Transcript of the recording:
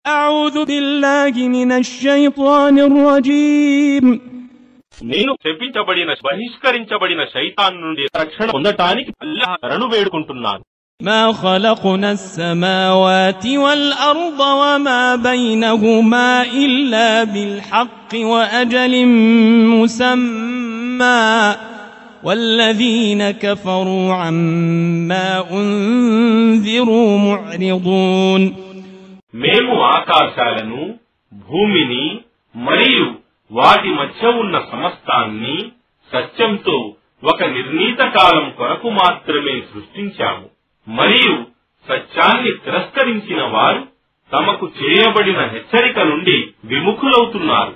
أعوذ بالله من الشيطان الرجيم నేను శపించబడిన బహిష్కరించబడిన శైతాన్ నుండి రక్షణ పొందటానికి అల్లాహ్ శరణు వేడుకుంటున్నాను. ما خلقنا السماوات والأرض وما بينهما إلا بالحق وأجل مسمى والذين كفروا عما أنذروا معرضون. మేము ఆకాశాలను భూమిని మరియు వాటి మధ్య ఉన్న సమస్తాన్ని సత్యంతో ఒక నిర్ణీత కాలం కొరకు మాత్రమే సృష్టించాము. మరియు సత్యాన్ని తిరస్కరించిన వారు తమకు చేయబడిన హెచ్చరిక నుండి విముఖులవుతున్నారు.